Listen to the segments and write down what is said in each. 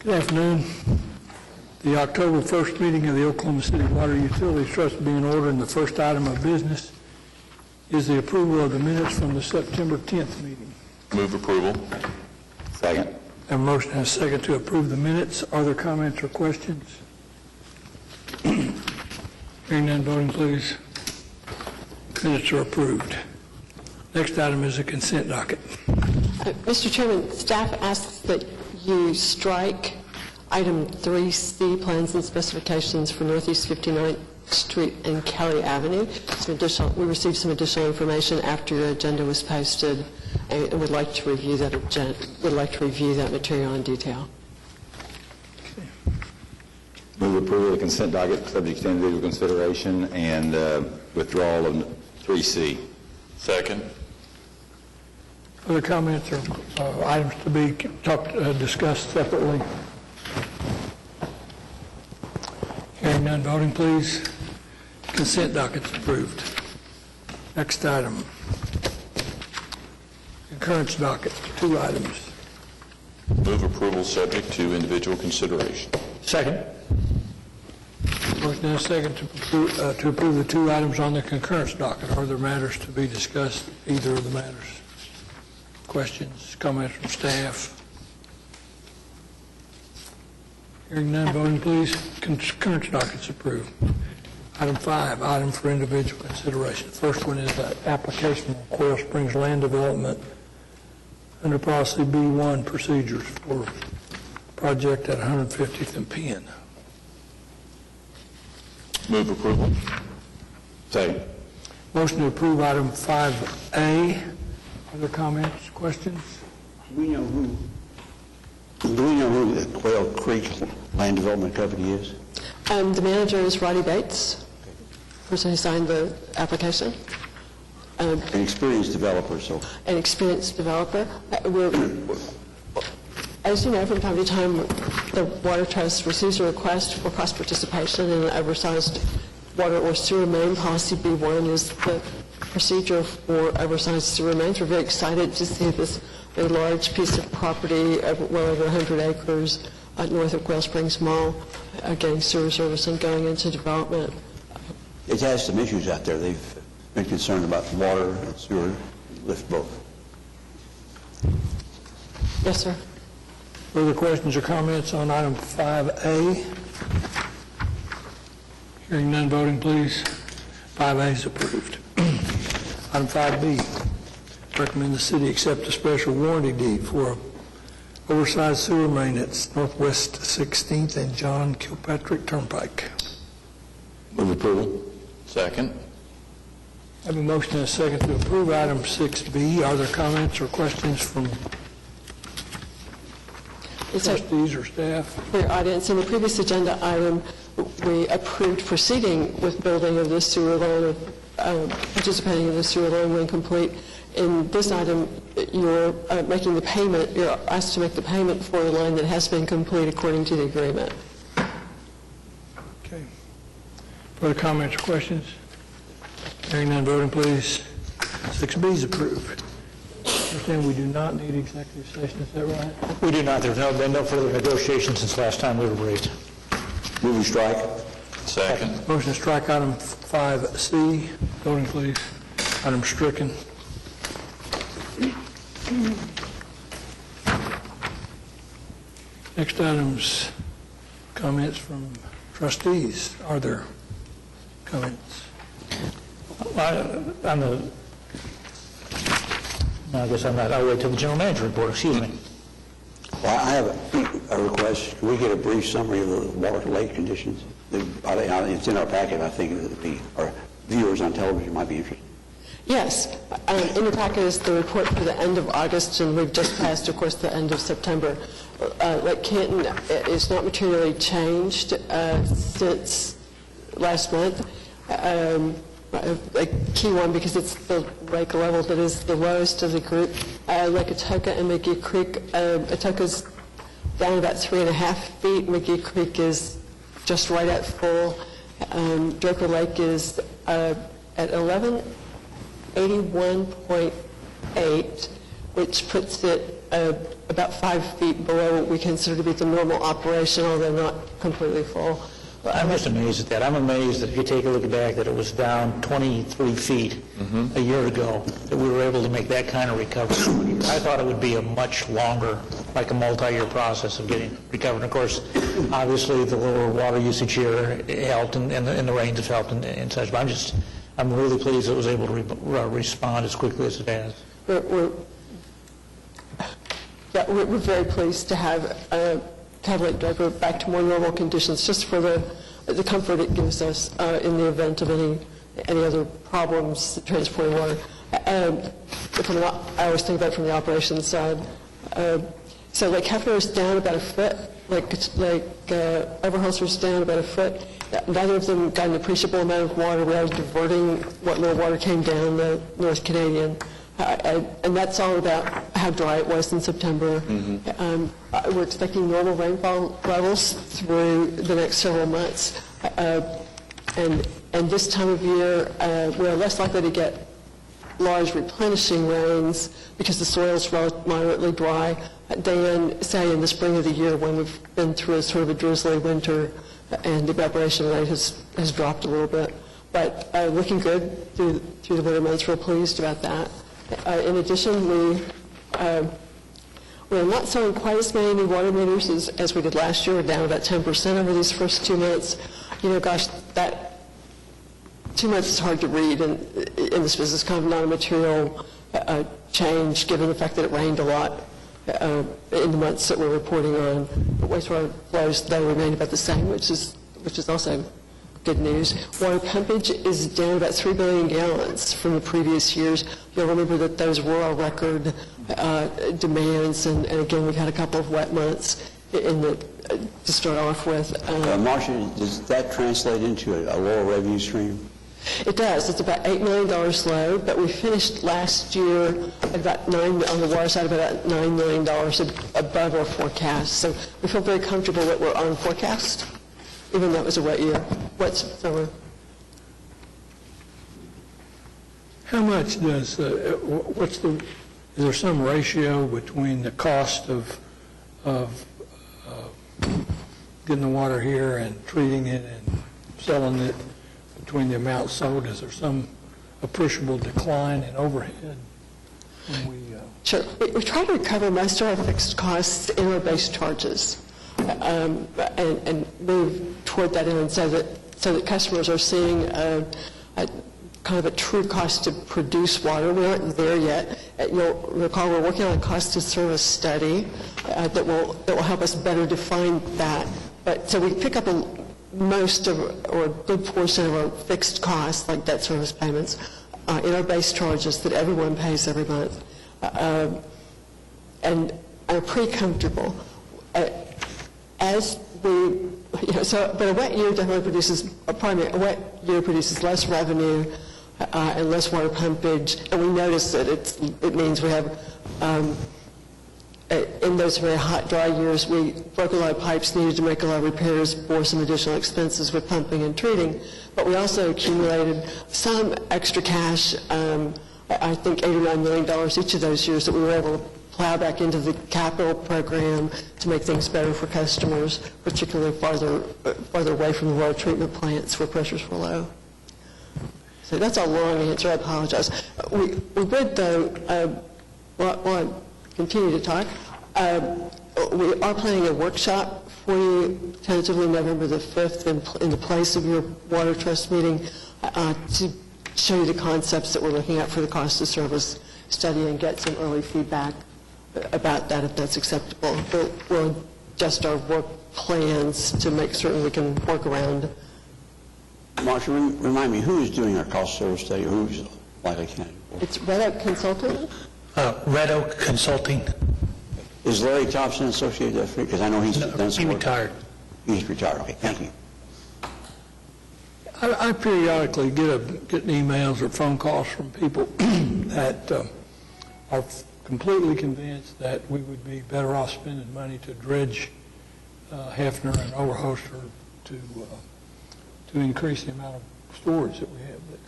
Good afternoon. The October 1st meeting of the Oklahoma City Water Utilities Trust being ordered, and the first item of business is the approval of the minutes from the September 10th meeting. Move approval. Second. Have a motion and a second to approve the minutes. Are there comments or questions? Hearing none, voting please. Minutes are approved. Next item is a consent docket. Mr. Chairman, staff asks that you strike item 3C, plans and specifications for Northeast 59th Street and Kelly Avenue. We received some additional information after your agenda was posted, and would like to review that material in detail. Move approval of the consent docket subject to individual consideration and withdrawal of 3C. Second. Other comments or items to be discussed separately? Hearing none, voting please. Consent docket's approved. Next item. Concurrence docket, 2 items. Move approval subject to individual consideration. Second. Motion and a second to approve the 2 items on the concurrence docket. Are there matters to be discussed, either of the matters? Questions, comments from staff? Hearing none, voting please. Concurrence docket's approved. Item 5, item for individual consideration. First one is an application of Quail Springs Land Development under policy B1 procedures for project at 150th and Penn. Move approval. Second. Motion to approve item 5A. Other comments, questions? Do we know who the Quail Creek Land Development Company is? The manager is Roddy Bates, person who signed the application. An experienced developer, so. An experienced developer. As you know, from time to time, the Water Trust receives a request for cross participation in an oversized water or sewer main. Policy B1 is the procedure for oversized sewer mains. We're very excited to see this very large piece of property, well over 100 acres, north of Quail Springs Mall, getting sewer service and going into development. It has some issues out there. They've been concerned about water and sewer, lift both. Yes, sir. Further questions or comments on item 5A? Hearing none, voting please. 5A is approved. Item 5B, recommend the city accept a special warranty deed for an oversized sewer main at Northwest 16th and John Kilpatrick Turnpike. Move approval. Second. I have a motion and a second to approve item 6B. Are there comments or questions from trustees or staff? For your audience, in the previous agenda item, we approved proceeding with building of the sewer line, participating in the sewer line when complete. In this item, you're making the payment, you're asked to make the payment for a line that has been complete according to the agreement. Okay. Further comments or questions? Hearing none, voting please. 6B is approved. I understand we do not need executive session, is that right? We do not. There's been no further negotiations since last time we were briefed. Move and strike. Second. Motion to strike item 5C. Voting please. Item stricken. Next item's comments from trustees. Are there comments? I guess I'm not. I'll wait till the general manager report. Excuse me. Well, I have a request. Can we get a brief summary of the water lake conditions? It's in our packet. I think our viewers on television might be interested. Yes. In the packet is the report for the end of August, and we've just passed, of course, the end of September. Lake Canton is not materially changed since last month. A key one because it's the lake level that is the lowest of the group. Lake Atoka and McGee Creek. Atoka's down about 3.5 feet. McGee Creek is just right at full. Draper Lake is at 1181.8, which puts it about 5 feet below what we consider to be the normal operation, although not completely full. I'm just amazed at that. I'm amazed that if you take a look back, that it was down 23 feet a year ago, that we were able to make that kind of recovery. I thought it would be a much longer, like a multi-year process of getting recovered. Of course, obviously, the lower water usage here helped, and the rains have helped and such, but I'm really pleased it was able to respond as quickly as it has. We're very pleased to have Lake Draper back to more normal conditions, just for the comfort it gives us in the event of any other problems transporting water. I always think about it from the operations side. So Lake Hefner is down about a foot, Lake Overholser is down about a foot. Neither of them got an appreciable amount of water. We are diverting what little water came down the North Canadian. And that's all about how dry it was in September. We're expecting normal rainfall levels through the next several months. And this time of year, we're less likely to get large replenishing rains because the soil's moderately dry than, say, in the spring of the year when we've been through a sort of a drizzly winter and the evaporation rate has dropped a little bit. But looking good through the winter months. We're pleased about that. In addition, we're not selling quite as many new water meters as we did last year. We're down about 10% over these first 2 months. Gosh, that 2 months is hard to read in this business, kind of not a material change given the fact that it rained a lot in the months that we're reporting on. But wastewater flows, though, remain about the same, which is also good news. Water pumpage is down about 3 billion gallons from the previous years. You'll remember that those were our record demands, and again, we've had a couple of wet months to start off with. Marcia, does that translate into a lower revenue stream? It does. It's about $8 million low, but we finished last year at about on the water side, about $9 million above our forecast. So we feel very comfortable that we're on forecast, even though it was a wet year. Wet summer. How much does, is there some ratio between the cost of getting the water here and treating it and selling it between the amount sold? Is there some appreciable decline in overhead when we... Sure. We try to recover most of our fixed costs in our base charges and move toward that end so that customers are seeing kind of a true cost to produce water. We aren't there yet. You'll recall we're working on a cost of service study that will help us better define that. But so we pick up most of, or a good portion of our fixed costs, like debt service payments, in our base charges that everyone pays every month, and are pretty comfortable. As we, but a wet year definitely produces, a wet year produces less revenue and less water pumpage, and we notice that it means we have, in those very hot, dry years, we broke a lot of pipes, needed to make a lot of repairs, bore some additional expenses with pumping and treating, but we also accumulated some extra cash, I think $8 or $9 million each of those years that we were able to plow back into the capital program to make things better for customers, particularly farther away from the water treatment plants where pressures were low. So that's a long answer. I apologize. We would, though, while I continue to talk, we are planning a workshop for you tentatively November the 5th in the place of your Water Trust meeting to show you the concepts that we're looking at for the cost of service study and get some early feedback about that if that's acceptable. We'll adjust our work plans to make certain we can work around. Marcia, remind me, who is doing our cost service study, or who's likely candidate? It's Red Oak Consulting. Red Oak Consulting. Is Larry Thompson associated with that? Because I know he's done some He work. retired. He's retired. Okay, thank you. I periodically get emails or phone calls from people that are completely convinced that we would be better off spending money to dredge Hefner and Overholser to increase the amount of storage that we have there.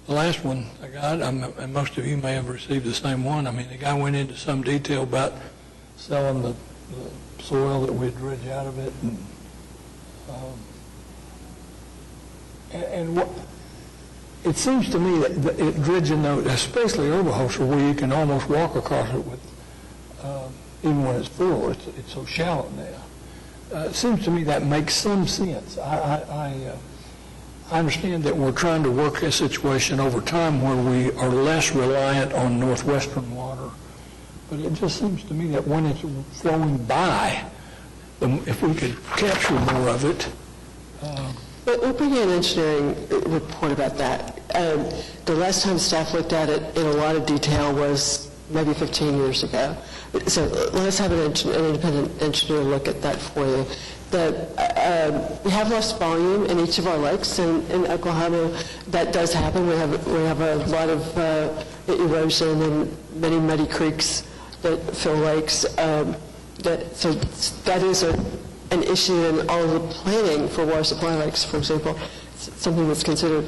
The last one I got, and most of you may have received the same one, I mean, the guy went into some detail about selling the soil that we'd dredge out of it, and what, it seems to me that dredging, especially Oberholzer, where you can almost walk across it with, even when it's full, it's so shallow now. It seems to me that makes some sense. I understand that we're trying to work a situation over time where we are less reliant on northwestern water, but it just seems to me that when it's flowing by, if we could capture more of it. We'll bring you an engineering report about that. The last time staff looked at it in a lot of detail was maybe 15 years ago. So let's have an independent engineer look at that for you. We have lost volume in each of our lakes in Oklahoma. That does happen. We have a lot of erosion and many muddy creeks that fill lakes. So that is an issue in all of the planning for water supply lakes, for example. It's something that's considered.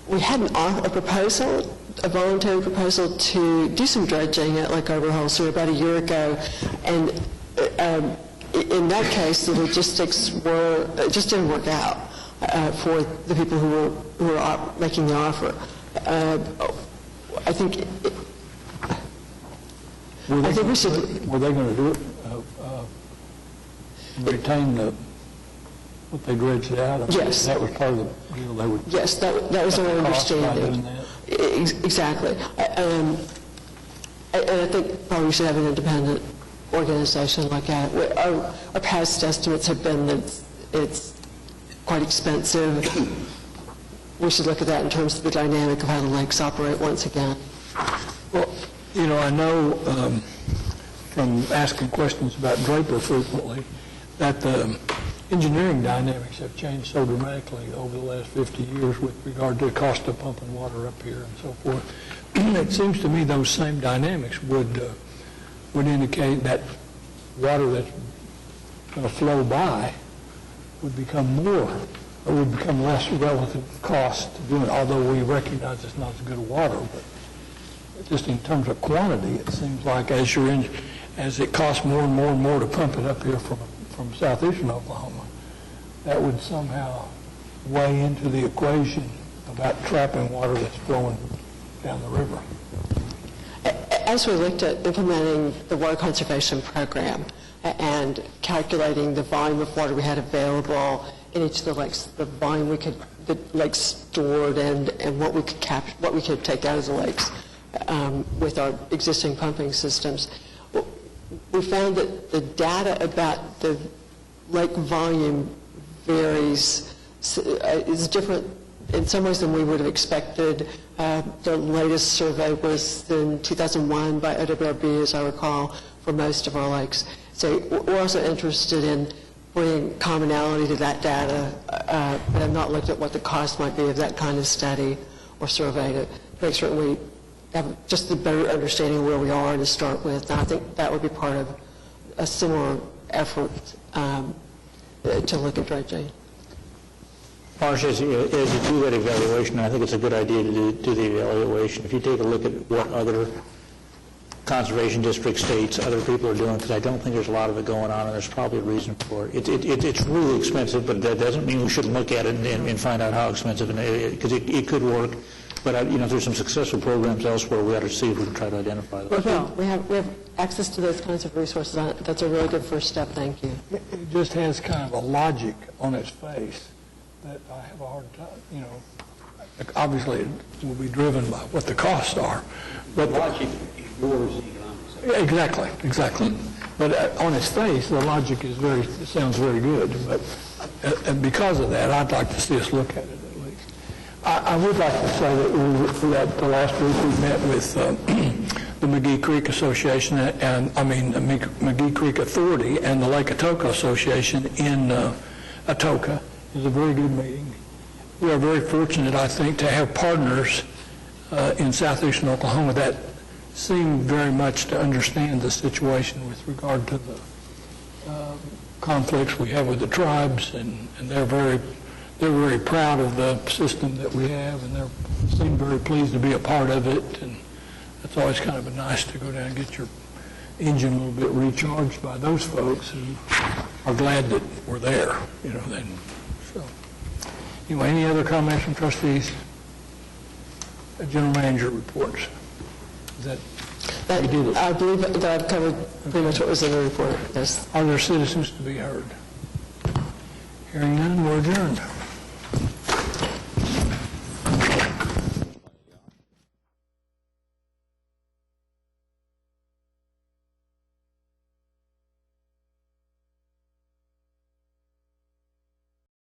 We had a voluntary proposal to do some dredging at Lake Oberholzer about a year ago, and in that case, the logistics just didn't work out for the people who were making the offer. I think we should. Were they going to do it? Retain what they dredged out of? Yes. That was part of the deal. They would. Yes, that was our understanding. Exactly. And I think probably we should have an independent organization like that. Our past estimates have been that it's quite expensive. We should look at that in terms of the dynamic of how the lakes operate once again. Well, I know from asking questions about Draper frequently that the engineering dynamics have changed so dramatically over the last 50 years with regard to the cost of pumping water up here and so forth. It seems to me those same dynamics would indicate that water that's going to flow by would become less relative cost to do it, although we recognize it's not as good a water, but just in terms of quantity, it seems like as it costs more and more and more to pump it up here from southeastern Oklahoma, that would somehow weigh into the equation about trapping water that's flowing down the river. As we looked at implementing the water conservation program and calculating the volume of water we had available in each of the lakes, the volume the lakes stored and what we could take out of the lakes with our existing pumping systems, we found that the data about the lake volume varies, is different in some ways than we would have expected. The latest survey was in 2001 by OWRB, as I recall, for most of our lakes. So we're also interested in bringing commonality to that data, but have not looked at what the cost might be of that kind of study or survey to make certain we have just a better understanding of where we are to start with. And I think that would be part of a similar effort to look at dredging. Marsh, as you do that evaluation, I think it's a good idea to do the evaluation. If you take a look at what other conservation district states, other people are doing, because I don't think there's a lot of it going on, and there's probably a reason for it. It's really expensive, but that doesn't mean we shouldn't look at it and find out how expensive, because it could work. But there's some successful programs elsewhere. We ought to see if we can try to identify those. Well, we have access to those kinds of resources. That's a really good first step. Thank you. It just has kind of a logic on its face that I have a hard time, obviously it will be driven by what the costs are. But Logic ignores economics. Exactly. But on its face, the logic sounds very good. But and because of that, I'd like to see us look at it at least. I would like to say that the last week we met with the McGee Creek Association the McGee Creek Authority and the Lake Atoka Association in Atoka. It was a very good meeting. We are very fortunate, I think, to have partners in southeastern Oklahoma that seem very much to understand the situation with regard to the conflicts we have with the tribes, and they're they're very proud of the system that we have, and they seem very pleased to be a part of it, and it's always kind of nice to go down and get your engine a little bit recharged by those folks who are glad that we're there, then. So, anyway, any other comments from trustees? General manager reports. Is that, we did it. I believe that I've covered pretty much what was in the report, yes. Are there citizens to be heard? Hearing none, we're adjourned.